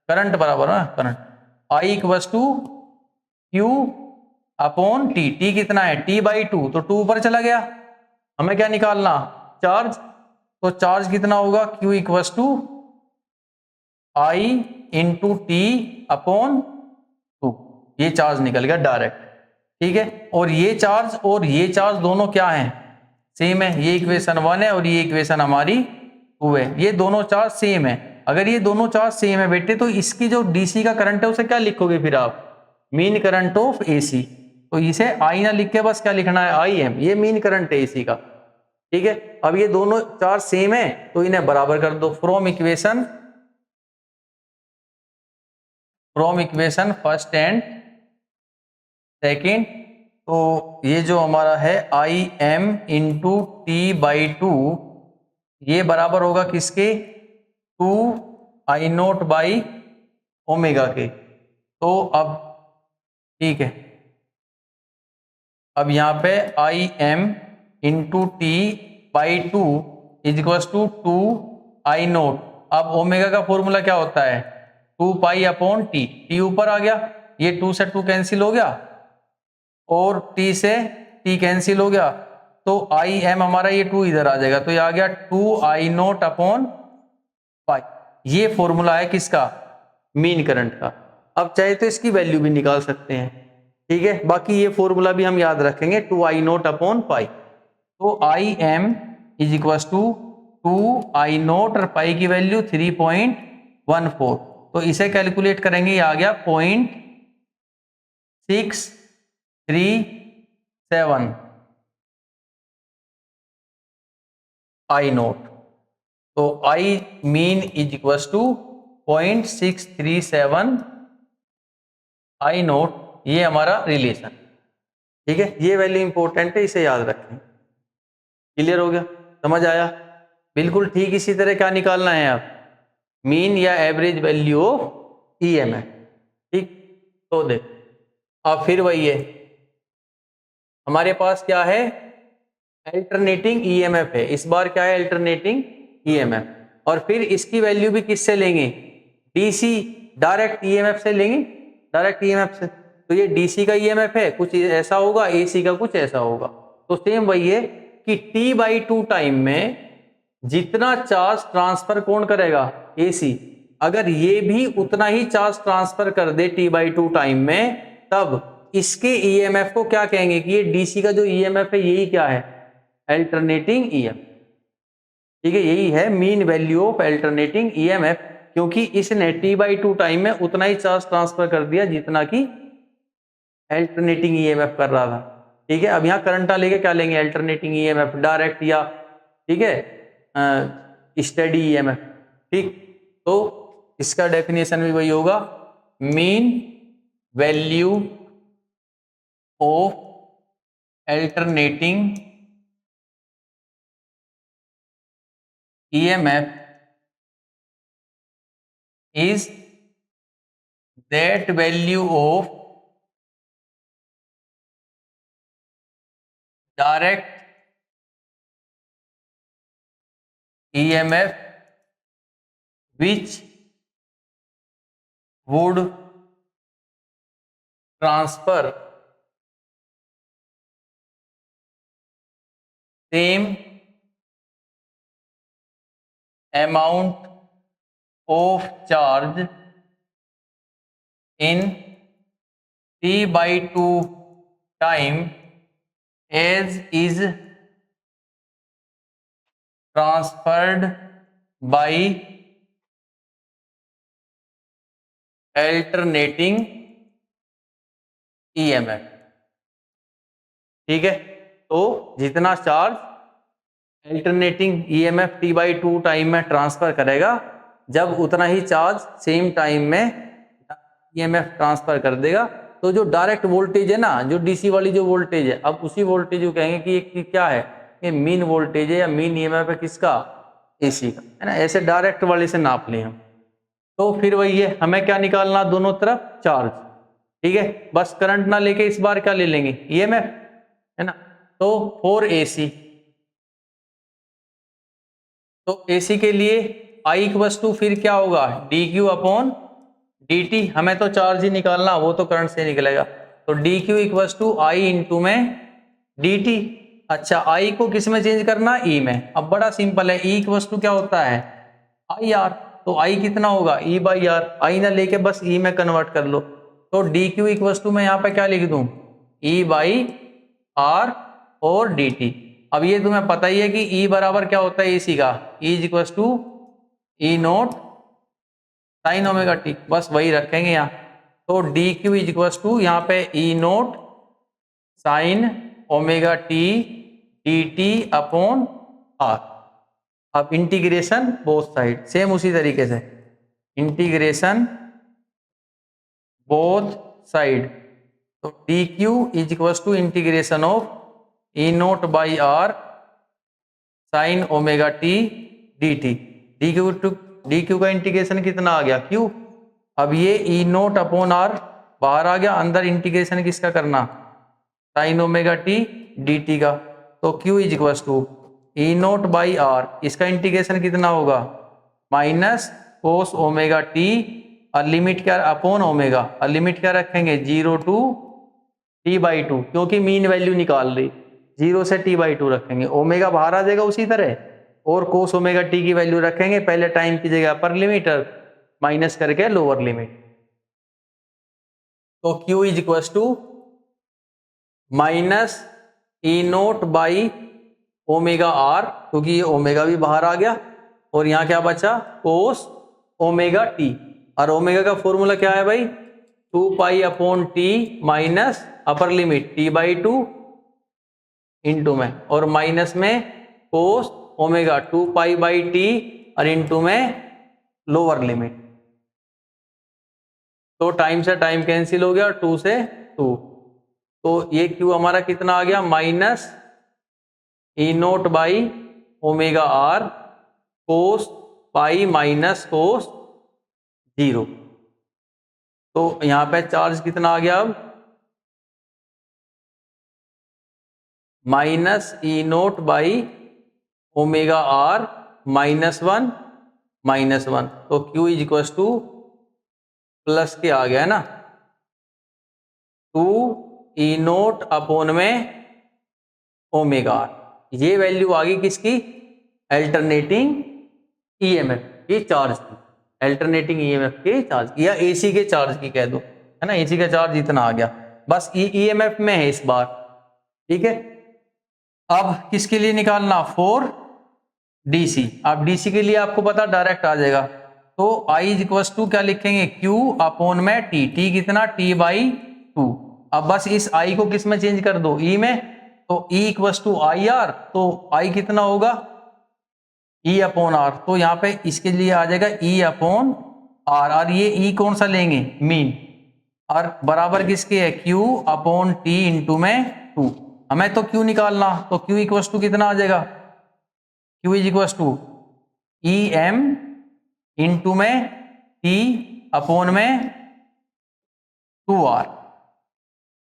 करंट बराबर है current, I equals to Q upon T, T कितना है T/2, तो 2 ऊपर चला गया, हमें क्या निकालना, चार्ज, तो चार्ज कितना होगा, Q equals to I into T upon 2, ये चार्ज निकल गया डायरेक्ट, ठीक है। और ये चार्ज दोनों क्या हैं, सेम है, ये इक्वेशन 1 है और ये इक्वेशन हमारी 2 है, ये दोनों चार्ज सेम है। अगर ये दोनों चार्ज सेम है बेटे, तो इसकी जो DC का करंट है उसे क्या लिखोगे फिर आप, मीन करंट ऑफ AC, तो इसे I ना लिख के बस क्या लिखना है, IM, ये मीन करंट है AC का, ठीक है। अब ये दोनों चार्ज सेम है तो इन्हें बराबर कर दो, from equation first and second, तो ये जो हमारा है IM इंटू T/2, ये बराबर होगा किसके, 2 I नोट बाई ओमेगा के, तो अब ठीक है, अब यहाँ पे IM into T/2 is equals to 2 I naught, अब ओमेगा का फॉर्मूला क्या होता है, 2 पाई अपॉन टी, टी ऊपर आ गया, ये 2 से 2 कैंसिल हो गया, और T से T कैंसिल हो गया, तो आई एम हमारा ये 2 इधर आ जाएगा, तो ये आ गया 2I0 अपॉन पाई। ये फॉर्मूला है किसका? मीन करंट का। अब चाहे तो इसकी वैल्यू भी निकाल सकते हैं, ठीक है। बाकी ये फॉर्मूला भी हम याद रखेंगे, 2I0 अपॉन पाई। तो I M is equal to 2I0 और पाई की वैल्यू 3.14। तो इसे कैलकुलेट करेंगे, ये आ गया 0.637 I0। तो I mean is equal to 0.637 I0, ये हमारा रिलेशन, ठीक है। ये वैल्यू इंपॉर्टेंट है, इसे याद रखें। क्लियर हो गया? समझ आया? बिल्कुल ठीक इसी तरह क्या निकालना है आप? मीन या एवरेज वैल्यू ऑफ ईएमएफ, ठीक। तो देख, अब फिर वही है, हमारे पास क्या है? अल्टरनेटिंग ईएमएफ है। इस बार क्या है? Alternating EMF. और फिर इसकी वैल्यू भी किससे लेंगे? डीसी, डायरेक्ट ईएमएफ से लेंगे, डायरेक्ट ईएमएफ से। तो ये डीसी का ईएमएफ है, कुछ ऐसा होगा, एसी का कुछ ऐसा होगा। तो सेम वही है कि T/2 टाइम में जितना चार्ज ट्रांसफर कौन करेगा? एसी। अगर ये भी उतना ही चार्ज ट्रांसफर कर दे T/2 टाइम में, तब इसके ईएमएफ को क्या कहेंगे? कि ये डीसी का जो ईएमएफ है यही क्या है? अल्टरनेटिंग ईएमएफ, ठीक है। यही है mean value of alternating EMF, क्योंकि इसने T/2 टाइम में उतना ही चार्ज ट्रांसफर कर दिया जितना कि अल्टरनेटिंग ईएमएफ कर रहा था, ठीक है। अब यहाँ करंट लेके क्या लेंगे? अल्टरनेटिंग ईएमएफ, डायरेक्ट या, ठीक है, स्टेडी ईएमएफ, ठीक। तो इसका डेफिनेशन भी वही होगा, mean value of alternating EMF is that value of direct EMF which would transfer same amount of charge in T/2 time as is transferred by alternating EMF, ठीक है। तो जितना charge alternating EMF T/2 time में transfer करेगा, जब उतना ही charge same time में EMF transfer कर देगा, तो जो डायरेक्ट वोल्टेज है ना, जो डीसी वाली जो वोल्टेज है, अब उसी वोल्टेज को कहेंगे कि ये क्या है? ये मीन वोल्टेज है या मीन ईएमएफ है किसका? एसी का, है ना। ऐसे डायरेक्ट वाले से नाप लें हम। तो फिर वही है, हमें क्या निकालना? दोनों तरफ चार्ज, ठीक है। बस करंट ना लेके इस बार क्या ले लेंगे? ईएमएफ, है ना। तो फॉर एसी, तो एसी के लिए आई की वस्तु फिर क्या होगा? D Q upon D T. हमें तो चार्ज ही निकालना, वो तो करंट से निकलेगा। तो D Q equal to I into में डी टी। अच्छा, आई को किस में चेंज करना? ई में। अब बड़ा सिंपल है, ई इक्वल टू क्या होता है? आई आर। तो आई कितना होगा? ई बाई आर। आई ना लेके बस ई में कन्वर्ट कर लो। तो डी क्यू इक्वल टू मैं यहाँ पे क्या लिख दूं? ई बाई आर और डी टी। अब ये तुम्हें पता ही है कि E बराबर क्या होता है एसी का? E is equal to E naught sine omega T, बस वही रखेंगे यहाँ। तो D Q is equal to यहाँ पे E naught sine omega T D T upon R. अब इंटीग्रेशन बोथ साइड, सेम उसी तरीके से इंटीग्रेशन बोथ साइड। तो D Q is equal to integration of E naught by R sine omega T D T. D Q का integration कितना आ गया? Q. अब ये ई नोट अपॉन आर बाहर आ गया, अंदर इंटीग्रेशन किसका करना? Sine omega T D T का। तो Q is equal to E naught by R, इसका इंटीग्रेशन कितना होगा? माइनस कोस ओमेगा टी, और लिमिट क्या? अपॉन ओमेगा, और लिमिट क्या रखेंगे? 0 टू T/2, क्योंकि मीन वैल्यू निकाल रही। 0 से t/2 रखेंगे, ओमेगा बाहर आ जाएगा उसी तरह, और कोस ओमेगा टी की वैल्यू रखेंगे पहले टाइम की जगह अपर लिमिट और माइनस करके लोअर लिमिट। तो Q is equal to minus E naught by omega R, क्योंकि ये ओमेगा भी बाहर आ गया, और यहाँ क्या बचा कोस ओमेगा टी, और ओमेगा का फॉर्मूला क्या है भाई 2 pi upon T minus upper limit t/2 into में, और माइनस में कोस ओमेगा 2 पाई बाई टी और इंटू में लोअर लिमिट। तो टाइम से टाइम कैंसिल हो गया और 2 से 2, तो ये Q हमारा कितना आ गया minus E naught by omega R cos pi minus cos 0। तो यहां पे चार्ज कितना आ गया अब minus E naught by omega R -1 -1, तो Q is equal to plus के आ गया है ना 2 ई नोट अपॉन में ओमेगा आर। ये वैल्यू आ गई किसकी अल्टरनेटिंग ईएमएफ के चार्ज की, अल्टरनेटिंग ईएमएफ के चार्ज की, या एसी के चार्ज की कह दो, है ना, एसी का चार्ज इतना आ गया, बस ईएमएफ में है इस बार। ठीक है, अब किसके लिए निकालना फॉर डीसी। अब डीसी के लिए आपको पता डायरेक्ट आ जाएगा, तो आई इज इक्वल टू क्या लिखेंगे Q अपॉन में टी, टी कितना t/2। अब बस इस आई को किस में चेंज कर दो ई में, तो E equal to I R, तो आई कितना होगा E अपॉन आर, तो यहाँ पे इसके लिए आ जाएगा E अपॉन आर, और ये E कौन सा लेंगे मीन, और बराबर किसके है Q अपॉन टी इंटू में 2। हमें तो Q निकालना, तो Q इक्वल टू कितना आ जाएगा Q is equal to E M into में T अपॉन में 2R।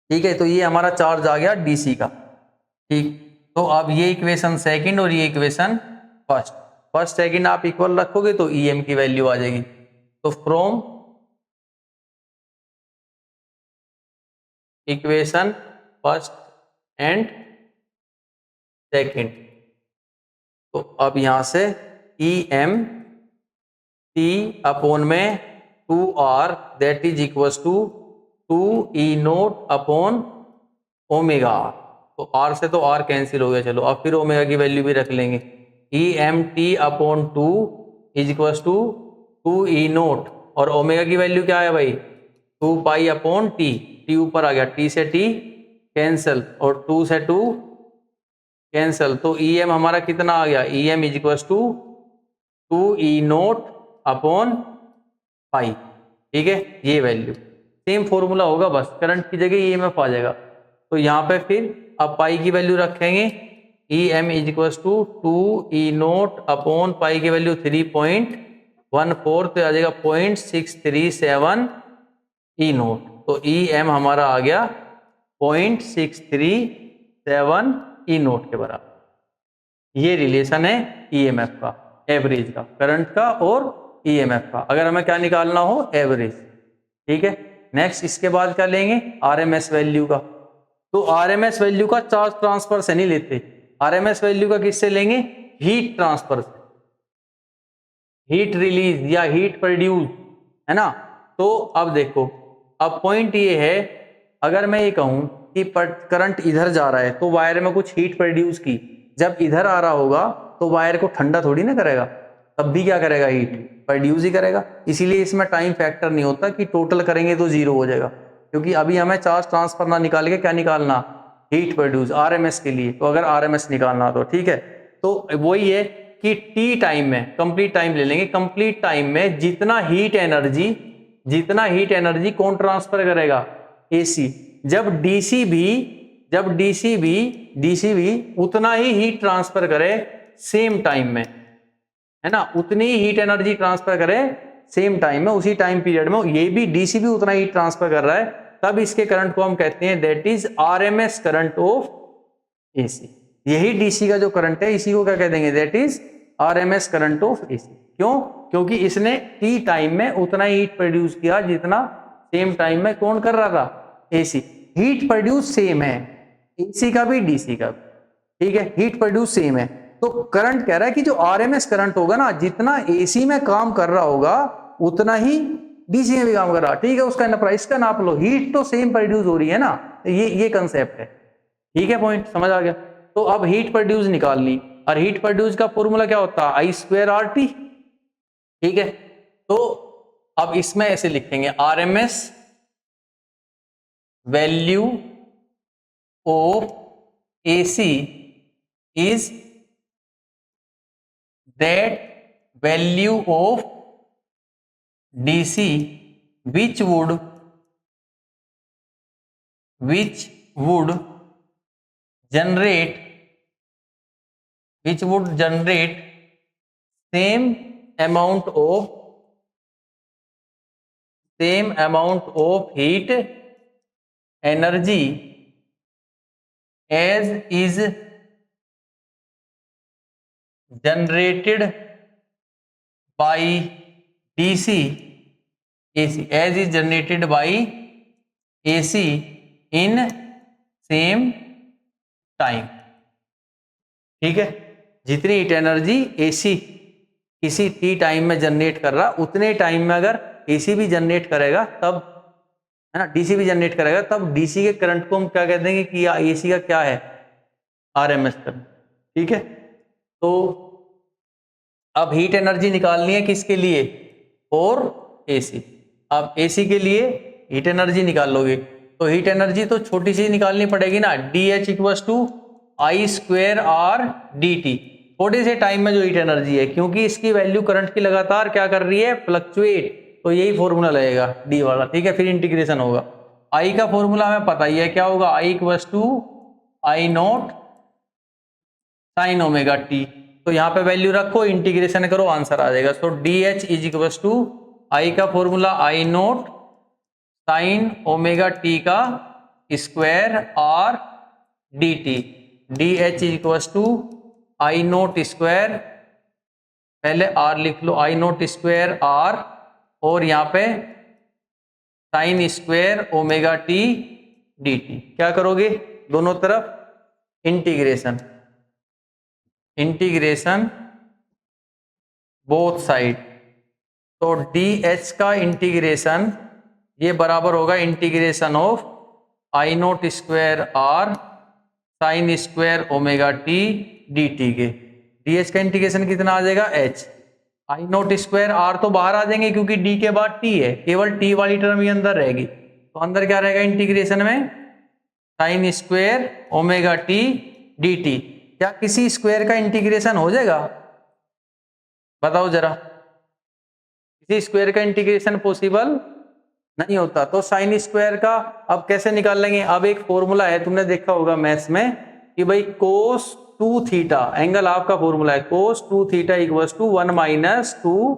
ठीक है, तो ये हमारा चार्ज आ गया डीसी का। ठीक, तो अब ये इक्वेशन सेकंड और ये इक्वेशन फर्स्ट, फर्स्ट सेकंड आप इक्वल रखोगे तो ईएम की वैल्यू आ जाएगी। तो from equation first and second, तो अब यहां से ई एम टी अपॉन में 2R that is equal to 2 E naught upon omega R, तो R से तो R कैंसिल हो गया, चलो अब फिर ओमेगा की वैल्यू भी रख लेंगे, E M T upon 2 is equal to 2 E naught, और ओमेगा की वैल्यू क्या है भाई 2 पाई अपॉन टी, टी ऊपर आ गया, टी से टी कैंसल और 2 से 2 कैंसल, तो ई एम हमारा कितना आ गया E M is equal to 2 E naught upon pi. ठीक है, ये वैल्यू सेम फॉर्मूला होगा, बस करंट की जगह ईएमएफ आ जाएगा। तो यहाँ पे फिर अब पाई की वैल्यू रखेंगे, E M is equal to 2 E naught upon pi की वैल्यू 3.14, तो आ जाएगा 0.637 ई नोट, तो ई एम हमारा आ गया 0.637 ई नोट के बराबर। ये रिलेशन है ईएमएफ का, एवरेज का, करंट का और ईएमएफ का, अगर हमें क्या निकालना हो एवरेज। ठीक है, नेक्स्ट इसके बाद क्या लेंगे आरएमएस वैल्यू का, तो आरएमएस वैल्यू का चार्ज ट्रांसफर से नहीं लेते, आरएमएस वैल्यू का किससे लेंगे हीट ट्रांसफर से, हीट रिलीज या हीट प्रोड्यूस, है ना। तो अब देखो, अब पॉइंट ये है, अगर मैं ये कहूं कि करंट इधर जा रहा है तो वायर में कुछ हीट प्रोड्यूस की, जब इधर आ रहा होगा तो वायर को ठंडा थोड़ी ना करेगा, तब भी क्या करेगा हीट प्रोड्यूस ही करेगा। इसीलिए इसमें टाइम फैक्टर नहीं होता कि टोटल करेंगे तो 0 हो जाएगा, क्योंकि अभी हमें चार्ज ट्रांसफर ना निकाल के क्या निकालना हीट प्रोड्यूस आरएमएस के लिए, तो अगर आरएमएस निकालना तो ठीक है, तो वही है कि टी टाइम में, कंप्लीट टाइम ले लेंगे, कंप्लीट टाइम में जितना हीट एनर्जी कौन ट्रांसफर करेगा एसी, जब डीसी भी उतना ही हीट ट्रांसफर करे सेम टाइम में, है ना, उतनी ही हीट एनर्जी ट्रांसफर करे सेम टाइम में, उसी टाइम पीरियड में, ये भी डीसी भी उतना ही ट्रांसफर कर रहा है, तब इसके करंट को हम कहते हैं that is RMS current of AC. यही डीसी का जो करंट है इसी को क्या कह देंगे that is RMS current of AC. क्यों? क्योंकि इसने टी टाइम में उतना ही हीट प्रोड्यूस किया जितना सेम टाइम में कौन कर रहा था एसी। हीट प्रोड्यूस सेम है एसी का भी डीसी का भी, ठीक है, हीट प्रोड्यूस सेम है। तो करंट कह रहा है कि जो आरएमएस करंट होगा ना, जितना एसी में काम कर रहा होगा उतना ही डीसी में भी काम कर रहा, ठीक है, उसका प्राइस का नाप लो, हीट तो सेम प्रोड्यूस हो रही है ना, ये कंसेप्ट है, ठीक है, पॉइंट समझ आ गया। तो अब हीट प्रोड्यूस निकाल ली, और हीट प्रोड्यूस का फॉर्मूला क्या होता है, आई स्क्वायर आर टी, ठीक है। तो अब इसमें ऐसे लिखेंगे, RMS value of AC is that value of DC which would generate same amount of heat energy as is generated by DC AC, as is generated by AC in same time, ठीक है। जितनी heat energy AC किसी T time में generate कर रहा, उतने time में अगर एसी भी जनरेट करेगा तब, है ना, डीसी भी जनरेट करेगा तब डीसी के करंट को हम क्या कह देंगे कि एसी का क्या है, आरएमएस करंट, ठीक है। तो अब हीट एनर्जी निकालनी है किसके लिए, और एसी। अब एसी के लिए हीट एनर्जी निकाल लोगे तो हीट एनर्जी तो छोटी सी निकालनी पड़ेगी ना, D H equals to I square R D T, थोड़े से टाइम में जो हीट एनर्जी है, क्योंकि इसकी वैल्यू करंट की लगातार क्या कर रही है, फ्लक्चुएट, तो यही फॉर्मूला लगेगा डी वाला, ठीक है। फिर इंटीग्रेशन होगा, आई का फॉर्मूला हमें पता ही है क्या होगा, I equals to I naught sine omega T, तो यहाँ पे वैल्यू रखो, इंटीग्रेशन करो, आंसर आ जाएगा। तो D H is equals to I का formula I naught sine omega T का square R D T, D H is equals to I naught square, पहले आर लिख लो, आई नोट स्क्वायर आर, और यहाँ पे sine square omega T D T. क्या करोगे, दोनों तरफ इंटीग्रेशन बोथ साइड, तो डी एच का इंटीग्रेशन ये बराबर होगा integration of I naught square R sine square omega T D T के, डी एच का इंटीग्रेशन कितना आ जाएगा, H, I naught square R तो बाहर आ जाएंगे क्योंकि डी के बाद टी है, केवल टी वाली टर्म ही अंदर रहेगी, तो अंदर क्या रहेगा इंटीग्रेशन में, sign square omega T D T. क्या किसी स्क्वायर का इंटीग्रेशन हो जाएगा, बताओ जरा, किसी स्क्वायर का इंटीग्रेशन पॉसिबल नहीं होता, तो साइन स्क्वायर का अब कैसे निकाल लेंगे, अब एक फॉर्मूला है, तुमने देखा होगा मैथ्स में कि भाई कोस 2 थीटा, एंगल आपका फॉर्मूला है cos 2 theta equals to 1 minus 2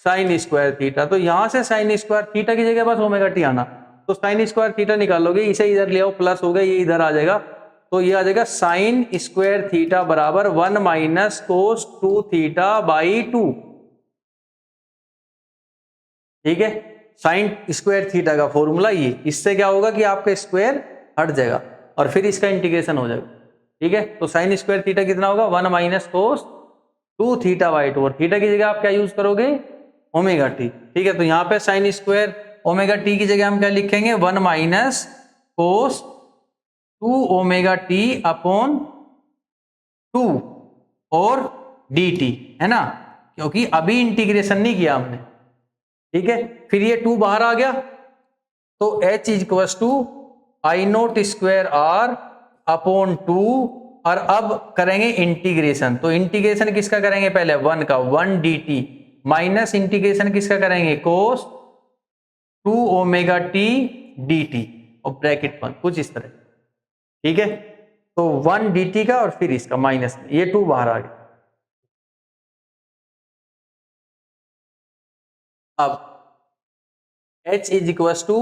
sine square theta, तो यहां से साइन स्क्वायर थीटा की जगह बस ओमेगा टी आना, तो साइन स्क्वायर थीटा निकाल लोगे, इसे इधर ले आओ, प्लस हो गया, ये इधर आ जाएगा, तो ये आ जाएगा साइन स्क्वायर थीटा बराबर 1 माइनस कोस 2 थीटा बाई 2, ठीक है। साइन स्क्वायर थीटा का फॉर्मूला ये, इससे क्या होगा कि आपका स्क्वायर हट जाएगा और फिर इसका इंटीग्रेशन हो जाएगा, ठीक है। तो साइन स्क्वायर थीटा कितना होगा, 1 माइनस कोस 2 थीटा बाई 2, और थीटा की जगह आप क्या यूज करोगे, ओमेगा टी, ठीक है। तो यहाँ पे साइन स्क्वायर ओमेगा टी की जगह हम क्या लिखेंगे, 1 minus cos 2 omega T upon 2 और डी टी, है ना, क्योंकि अभी इंटीग्रेशन नहीं किया हमने, ठीक है। फिर ये 2 बाहर आ गया, तो h is equals to I naught square R upon 2, और अब करेंगे इंटीग्रेशन, तो इंटीग्रेशन किसका करेंगे, पहले 1 का 1 डी टी, माइनस इंटीग्रेशन किसका करेंगे, कोस 2 ओमेगा टी डी टी, और ब्रैकेट 1, कुछ इस तरह, ठीक है। तो 1 डी टी का और फिर इसका माइनस, ये 2 बाहर आ गया। अब h is equals to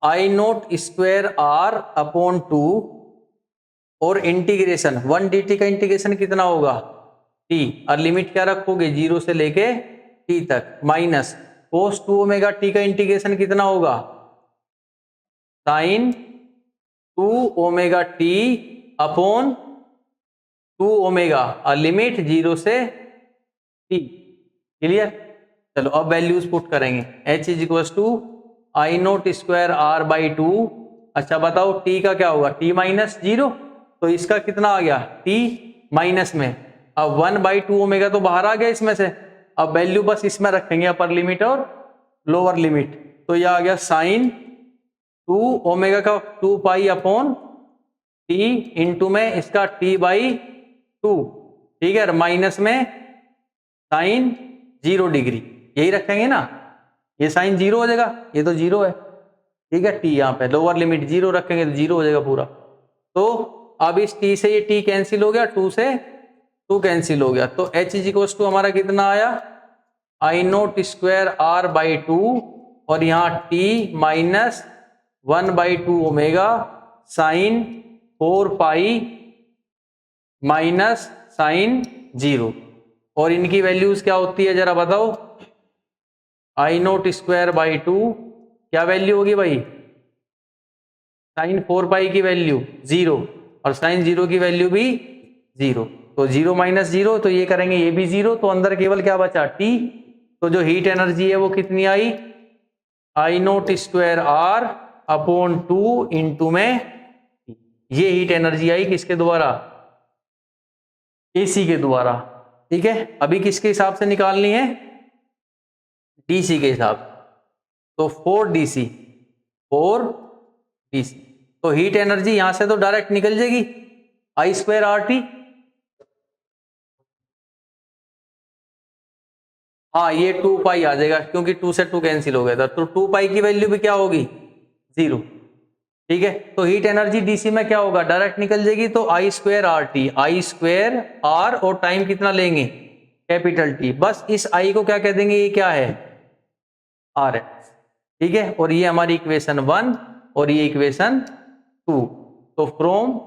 I naught square R upon 2 और इंटीग्रेशन 1 डी टी का इंटीग्रेशन कितना होगा, t, और लिमिट क्या रखोगे 0 से लेके t तक, माइनस कोस 2 ओमेगा टी का इंटीग्रेशन कितना होगा, sine 2 omega T upon 2 omega और लिमिट 0 से t। क्लियर? चलो अब वैल्यूज पुट करेंगे। h is equal to I naught square R by 2। अच्छा बताओ t का क्या होगा, t माइनस 0, तो इसका कितना आ गया, t माइनस में। अब 1/2 ओमेगा तो बाहर आ गया इसमें से, अब वैल्यू बस इसमें रखेंगे अपर लिमिट और लोअर लिमिट, तो यह आ गया साइन 2 ओमेगा का 2 पाई अपॉन t इंटू में इसका t बाई 2, ठीक है, माइनस में साइन 0 डिग्री, यही रखेंगे ना, ये साइन 0 हो जाएगा, ये तो 0 है, ठीक है, t यहाँ पे लोअर लिमिट 0 रखेंगे तो 0 हो जाएगा पूरा। तो अब इस t से ये t कैंसिल हो गया, 2 से 2 कैंसिल हो गया, तो h इज इक्वल टू हमारा कितना आया, I naught square R by 2 और यहाँ t minus 1/2 omega sine 4 pi minus sine 0, और इनकी वैल्यूज क्या होती है जरा बताओ। आई नोट स्क्वायर बाई 2 क्या वैल्यू होगी भाई, साइन 4 पाई की वैल्यू 0 और साइन 0 की वैल्यू भी 0, तो 0 माइनस 0, तो ये करेंगे ये भी 0, तो अंदर केवल क्या बचा t। तो जो हीट एनर्जी है वो कितनी आई, I naught square R upon 2 into में ये हीट एनर्जी आई किसके द्वारा, एसी के द्वारा, ठीक है। अभी किसके हिसाब से निकालनी है, डीसी के हिसाब, तो 4 डीसी, तो हीट एनर्जी यहां से तो डायरेक्ट निकल जाएगी आई स्क्वायर आर टी। हाँ ये 2 पाई आ जाएगा क्योंकि 2 से 2 कैंसिल हो गया था, तो 2 पाई की वैल्यू भी क्या होगी, 0, ठीक है। तो हीट एनर्जी डीसी में क्या होगा, डायरेक्ट निकल जाएगी, तो I square R T, I square R और टाइम कितना लेंगे, कैपिटल टी, बस इस आई को क्या कह देंगे, ये क्या है, आर है, ठीक है। और ये हमारी इक्वेशन 1 और ये इक्वेशन 2, तो फ्रॉम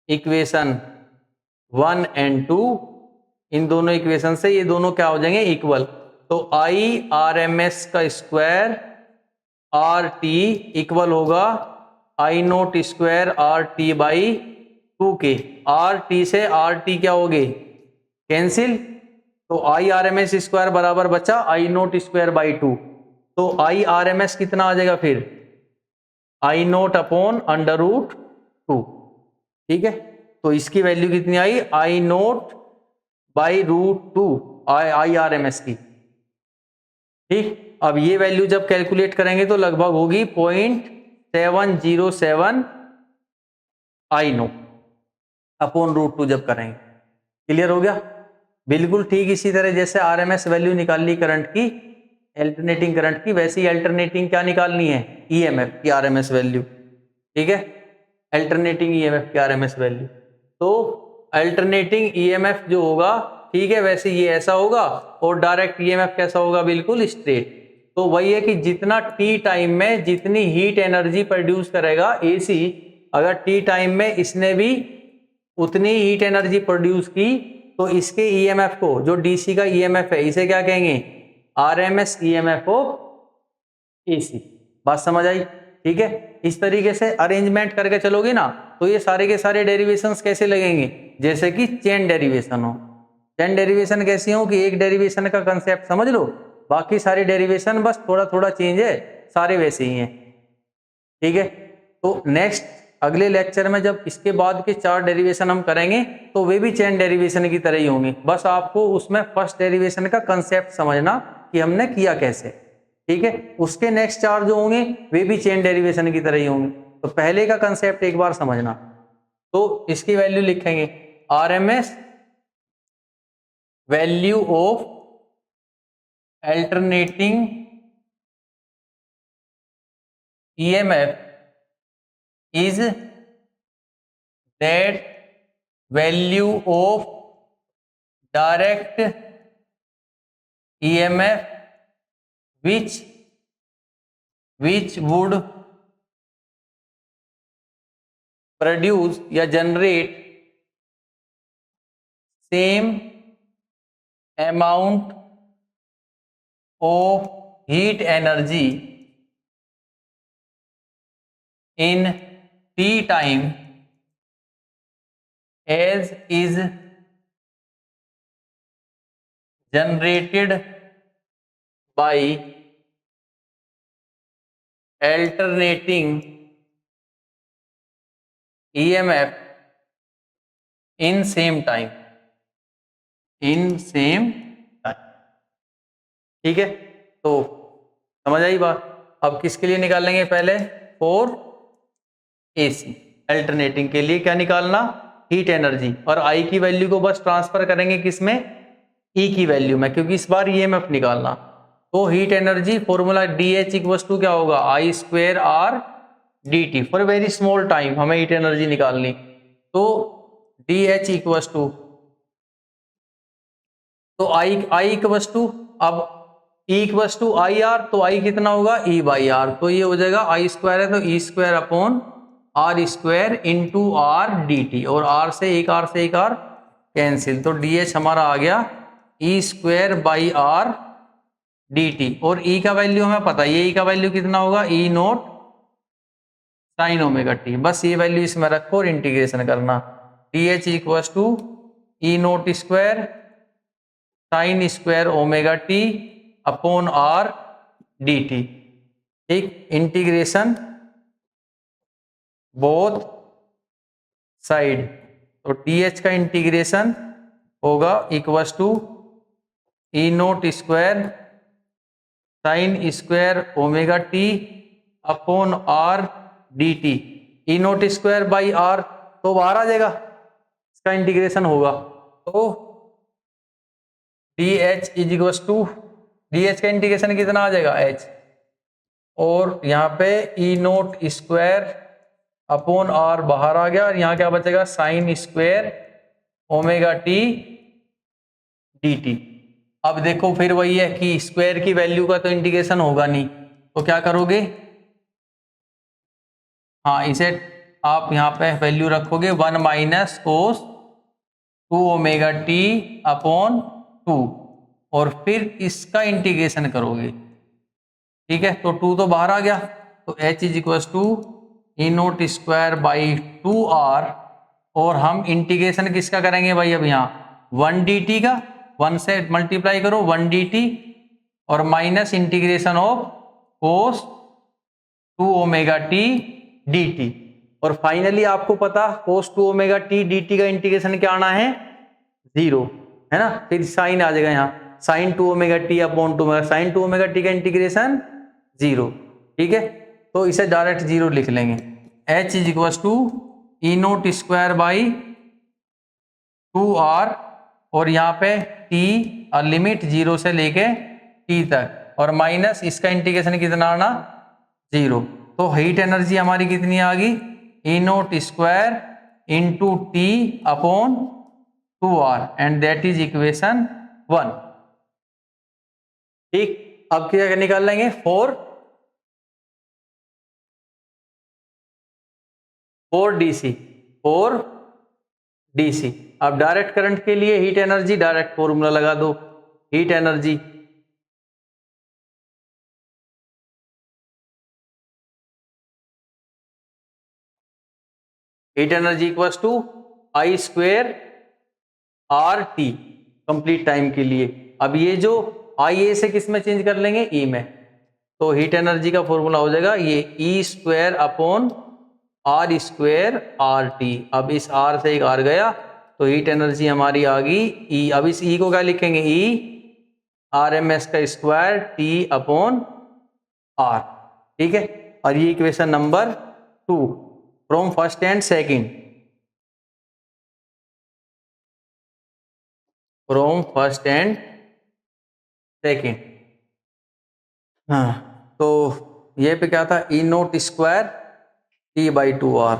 इक्वेशन 1 एंड 2, इन दोनों इक्वेशन से ये दोनों क्या हो जाएंगे, इक्वल, तो आई आर एम एस का स्क्वायर आर टी इक्वल होगा I naught square R T by 2 के, आर टी से आर टी क्या हो गए, कैंसिल, तो I R M S square बराबर बचा आई नोट स्क्वायर बाई 2, तो आई आर एम एस कितना आ जाएगा फिर, I naught upon under root 2, ठीक है। तो इसकी वैल्यू कितनी आई, I naught by root 2 I R M S की, ठीक। अब ये वैल्यू जब कैलकुलेट करेंगे तो लगभग होगी 0.707 आई नो अपॉन रूट 2 जब करेंगे, क्लियर हो गया, बिल्कुल ठीक इसी तरह जैसे आरएमएस वैल्यू निकाल ली करंट की, अल्टरनेटिंग करंट की, वैसे ही अल्टरनेटिंग क्या निकालनी है, ईएमएफ की आरएमएस वैल्यू, ठीक है, अल्टरनेटिंग ईएमएफ की आरएमएस वैल्यू। तो अल्टरनेटिंग ईएमएफ जो होगा, ठीक है, वैसे ये ऐसा होगा, और डायरेक्ट ईएमएफ कैसा होगा, बिल्कुल स्ट्रेट। तो वही है कि जितना टी टाइम में जितनी हीट एनर्जी प्रोड्यूस करेगा एसी, अगर टी टाइम में इसने भी उतनी हीट एनर्जी प्रोड्यूस की, तो इसके ईएमएफ को, जो डीसी का ईएमएफ है, इसे क्या कहेंगे, आरएमएस ईएमएफ ऑफ एसी। बात समझ आई, ठीक है। इस तरीके से अरेंजमेंट करके चलोगे ना, तो ये सारे के सारे डेरिवेशंस कैसे लगेंगे, जैसे कि चेन डेरिवेशन हो। चेन डेरिवेशन कैसी हो कि एक डेरिवेशन का कंसेप्ट समझ लो, बाकी सारे डेरिवेशन बस थोड़ा थोड़ा चेंज है, सारे वैसे ही हैं, ठीक है। तो नेक्स्ट अगले लेक्चर में जब इसके बाद के 4 डेरिवेशन हम करेंगे, तो वे भी चेन डेरिवेशन की तरह ही होंगे, बस आपको उसमें फर्स्ट डेरिवेशन का कंसेप्ट समझना कि हमने किया कैसे, ठीक है। उसके नेक्स्ट 4 जो होंगे वे भी चेन डेरिवेशन की तरह ही होंगे, तो पहले का कंसेप्ट एक बार समझना। तो इसकी वैल्यू लिखेंगे RMS value of alternating EMF is that value of direct EMF which would produce या generate same amount of heat energy in T time as is generated by alternating EMF in same time, ठीक है। तो समझ आई बात। अब किसके लिए निकालेंगे पहले, फॉर एसी अल्टरनेटिंग के लिए क्या निकालना, हीट एनर्जी, और आई की वैल्यू को बस ट्रांसफर करेंगे किसमें, ई की वैल्यू में, क्योंकि इस बार ईएमएफ निकालना। तो heat energy formula D H equal to क्या होगा, I square R D T, for very small time हमें हीट एनर्जी निकालनी। तो डी एच इक्वल टू, तो आई इक्वल टू, अब E equal to I R, तो आई कितना होगा, ई बाई आर, तो ये हो जाएगा आई स्क्वायर है तो E square upon R square into R D T, और आर से एक आर कैंसिल, तो डी एच हमारा आ गया E square by R D T, और ई का वैल्यू हमें पता है, ई का वैल्यू कितना होगा, E naught sine omega T, बस ये वैल्यू इसमें रखो और इंटीग्रेशन करना, D H equal to E naught square sine square omega T upon R D T, ठीक, इंटीग्रेशन बोथ साइड, तो डी एच का इंटीग्रेशन होगा equal to E naught square sine square omega T upon R D T, E naught square by R तो बाहर आ जाएगा, इसका integration होगा, तो D H is equal to, D H का इंटीग्रेशन कितना आ जाएगा एच, और यहाँ पे E naught square upon R बाहर आ गया, और यहाँ क्या बचेगा sine square omega T D T. अब देखो फिर वही है कि स्क्वायर की वैल्यू का तो इंटीग्रेशन होगा नहीं, तो क्या करोगे, हाँ इसे आप यहाँ पे वैल्यू रखोगे 1 minus cos 2 omega T upon 2, और फिर इसका इंटीग्रेशन करोगे, ठीक है, तो 2 तो बाहर आ गया, तो h is equal to E naught square by 2 R, और हम इंटीग्रेशन किसका करेंगे भाई, अब यहाँ 1 डी टी का, 1 से मल्टीप्लाई करो 1 डी टी, और minus integration of cos 2 omega T D T, और फाइनली आपको पता कोस 2 ओमेगा टी डी टी का इंटीग्रेशन क्या आना है, 0 है ना, फिर साइन आ जाएगा यहाँ sine 2 omega T upon 2 omega, sine 2 omega T का इंटीग्रेशन 0, ठीक है, तो इसे डायरेक्ट 0 लिख लेंगे, h is equal to E naught square by 2 R, और यहाँ पे t और लिमिट 0 से लेके t तक, और माइनस इसका इंटीग्रेशन कितना आना 0, तो हीट एनर्जी हमारी कितनी आ गई, E naught square into T upon 2 R, and that is equation 1, ठीक। अब क्या निकाल लेंगे, फोर डीसी। अब डायरेक्ट करंट के लिए हीट एनर्जी डायरेक्ट फॉर्मूला लगा दो, heat energy equal to I square R T complete time के लिए। अब ये जो आई ए से किस में चेंज कर लेंगे, ई में, तो हीट एनर्जी का फॉर्मूला हो जाएगा ये E square upon R square R T. अब इस आर से एक आर गया तो हीट एनर्जी हमारी आ गई ई। अब इस ई को क्या लिखेंगे, ई आर एम एस का स्क्वायर टी अपॉन आर, ठीक है। और ये equation number 2 from first and second, from first and second. हाँ, तो ये पे क्या था, E naught square T by 2 are,